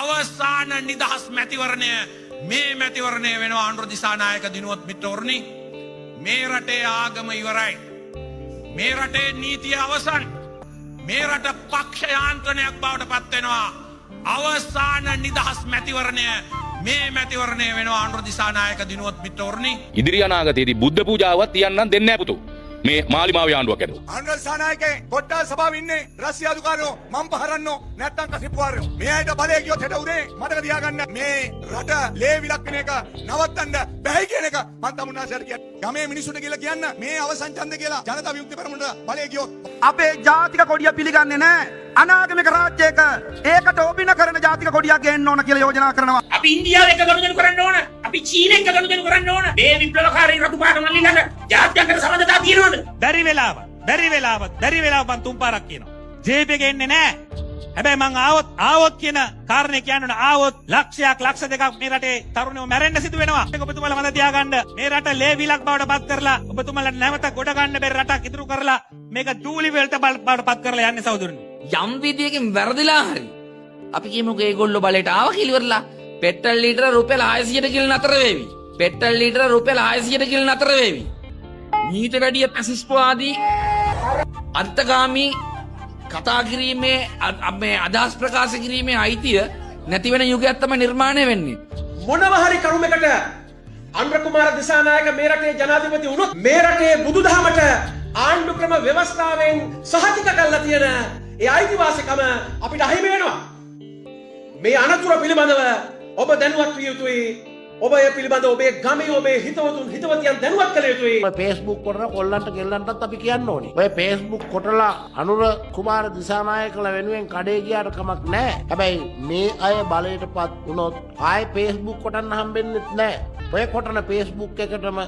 අවසාන නිදහස් මැතිවරණය මේ මැතිවරණය වෙනවා අනුර දිසානායක දිනුවත් මිත්‍රවරුනි. මේ රටේ ආගම ඉවරයි. මේ රටේ නීතිය අවසන්. මේ රට පක්ෂ යාන්ත්‍රණයක් බවට පත් වෙනවා. අවසාන නිදහස් මැතිවරණය මේ මැතිවරණය වෙනවා අනුර දිසානායක දිනුවත් මිත්‍රවරුනි. ඉදිරි අනාගතයේදී බුද්ධ පූජාවක් තියන්නම් දෙන්නේ නැහැ පුතෝ. මේ මාලිමාවේ ආණ්ඩුවක් ඇදුවා. අනුර දිසානායකේ කොට්ටාස සභාවේ ඉන්නේ රස්සියාදුකාරයෝ මම් පහරන්නෝ නැත්තම් කසිප්පුවාරයෝ. මේ ඇයිද බලේ ගියොත් හෙට උදේ මතක තියාගන්න මේ රට ලේ විලක්කන එක නවත්තන්න බැහැ කියන එක මම තමුන්නාසයට කියන්න. ගමේ මිනිස්සුන්ට කියලා කියන්න මේ අවසන් ඡන්ද කියලා ජනතා විමුක්ති පෙරමුණට බලේ ගියොත් අපේ ජාතික කොඩිය පිළිගන්නේ නැහැ. අනාගමික රාජ්‍යයක ඒකට ඔබින කරන ජාතික කොඩියක් ගේන්න ඕන කියලා යෝජනා කරනවා. අපි ඉන්දියාව එක ගනුදෙනු කරන්න ඕන. අපි චීන එක ගනුදෙනු කරන්න ඕන. මේ විප්ලවකාරී රතු පාට මල්ලිලට ජාත්‍යන්තර සම්බන්ධතා තියෙනවද? බැරි වෙලාව මං තුන් පාරක් කියනවා. ජේපී එක එන්නේ නැහැ. හැබැයි මං ආවොත් කියන කාරණේ කියන්න ආවොත් ලක්ෂයක් ලක්ෂ දෙකක් මේ රටේ තරුණයෝ මැරෙන්න සිදු වෙනවා. ඒක ඔබතුමාලා මතක තියාගන්න. මේ රට ලේවිලක් බවට පත් කරලා ඔබතුමාලා නැවත ගොඩ ගන්න බැරි රටක් ඉදිරි කරලා මේක දූලි වලට බවට පත් කරලා යන්නේ සහෝදරනි. යම් විදියකින් වැරදිලා හරි අපි කියමුකෝ ඒගොල්ලෝ බලයට ආව කිලිවරලා පෙට්‍රල් ලීටර රුපියල් 600ට කිල් නතර වේවි. පෙට්‍රල් ලීටර රුපියල් 600ට කිල් නතර වේවි. ඊට වැඩිය පැසිස්පෝ ආදී අන්තගාමී කතා කිරීමේ මේ අදහස් ප්‍රකාශ කිරීමේ අයිතිය නැති වෙන යුගයක් තමයි නිර්මාණය වෙන්නේ. මොනවා හරි කරුමකට අනුර කුමාර දිසානායක මේ රටේ ජනාධිපති වුණොත් මේ රටේ බුදුදහමට ආණ්ඩු ක්‍රම ව්‍යවස්ථාවෙන් සහතික කරලා තියෙන ඒ අයිතිවාසිකම අපිට අහිමි වෙනවා. මේ අනතුර පිළිබඳව ඔබ දැනුවත් විය යුතුයි. ඔබ ඒ පිළිබඳව ඔබේ ගමේ ඔබේ හිතවතුන් හිතවතියන් දැනුවත් කළ යුතුයි. ඔය Facebook කොටන කොල්ලන්ට ගෙල්ලන්ටත් අපි කියන්න ඕනේ. ඔය Facebook කොටලා අනුර කුමාර දිසානායකලා වෙනුවෙන් කඩේ ගියාට කමක් නැහැ. හැබැයි මේ අය බලයටපත් වුණොත් ආයේ Facebook කොටන්න හම්බෙන්නෙත් නැහැ. ඔය කොටන Facebook එකටම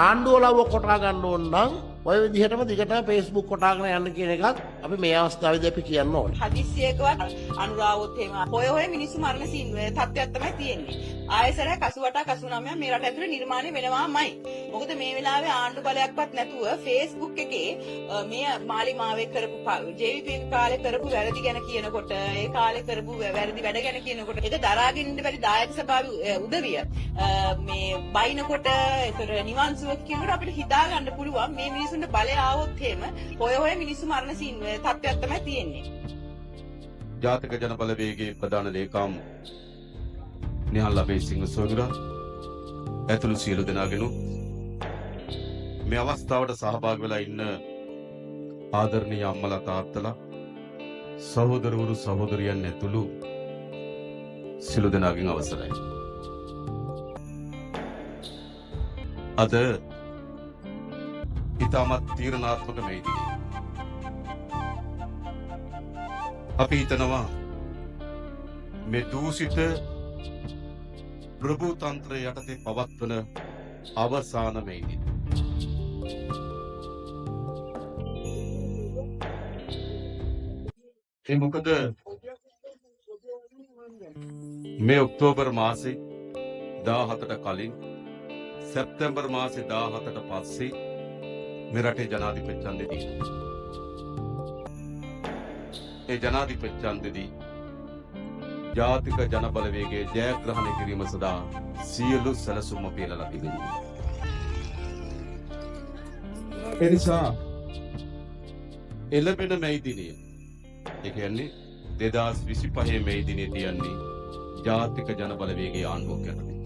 ආණ්ඩුව ලව්ව කොටා ගන්න ඕන නම් ඔය විදිහටම දිගටම Facebook කොටාගෙන යන්න කියන එකත් අපි මේ අවස්ථාවේදී අපි කියන්න ඕනේ. හදිස්සියකවත් අනුරාවොත් එහෙම හොය මිනිස්සු මරණ තත්ත්වයක් තමයි තියෙන්නේ. ආයෙසරයක් 88 89 මේ රට ඇතුලේ නිර්මාණය වෙනවාමයි. මොකද මේ වෙලාවේ ආණ්ඩු බලයක්වත් නැතුව Facebook එකේ මේ මාලිමාවේ කරපු JVP කාලේ කරපු වැරදි ගැන කියනකොට ඒ කාලේ කරපු වැරදි වැඩ ගැන කියනකොට ඒක දරාගෙන ඉන්න බැරි දායක සභාවේ උදවිය මේ බයිනකොට ඒතර නිවන්සුව කියනකොට අපිට හිතා ගන්න පුළුවන් මේ මිනිස්සුන්ට බලය ආවොත් එහෙම හොය මිනිස්සු මරණ තත්ත්වයක් තමයි තියෙන්නේ. ජාතික ජන බලවේගයේ ප්‍රධාන ලේකම් නිහාල් අබේසිංහ සොයුරා ඇතුළු සියලු දෙනාගෙන මේ අවස්ථාවට සහභාගී වෙලා ඉන්න ආදරණීය අම්මලා තාත්තලා සහෝදරවරු සහෝදරියන් ඇතුළු සියලු දෙනාගෙන් අවසරයි. අද ඉතාමත් තීරණාත්මක මේ දිනේ අපි හිතනවා මේ දූෂිත ප්‍රභූ තන්ත්‍රය යටතේ පවත්වන අවසාන මේ දින. ඒ මොකද මේ ඔක්තෝබර් මාසේ 17ට කලින් සැප්තැම්බර් මාසේ 17ට පස්සේ මේ රටේ ජනාධිපති ඡන්දෙදී ඒ ජනාධිපති ඡන්දෙදී ජාතික ජන බලවේගයේ ජයග්‍රහණය කිරීම සඳහා සියලු සැලසුම් පිළිලා තිබෙනවා. ඒ නිසා එළඹෙන මේ දිනේ ඒ කියන්නේ 2025 මේ දිනේ තියන්නේ ජාතික ජන බලවේගයේ ආණ්ඩුවක් යටතේ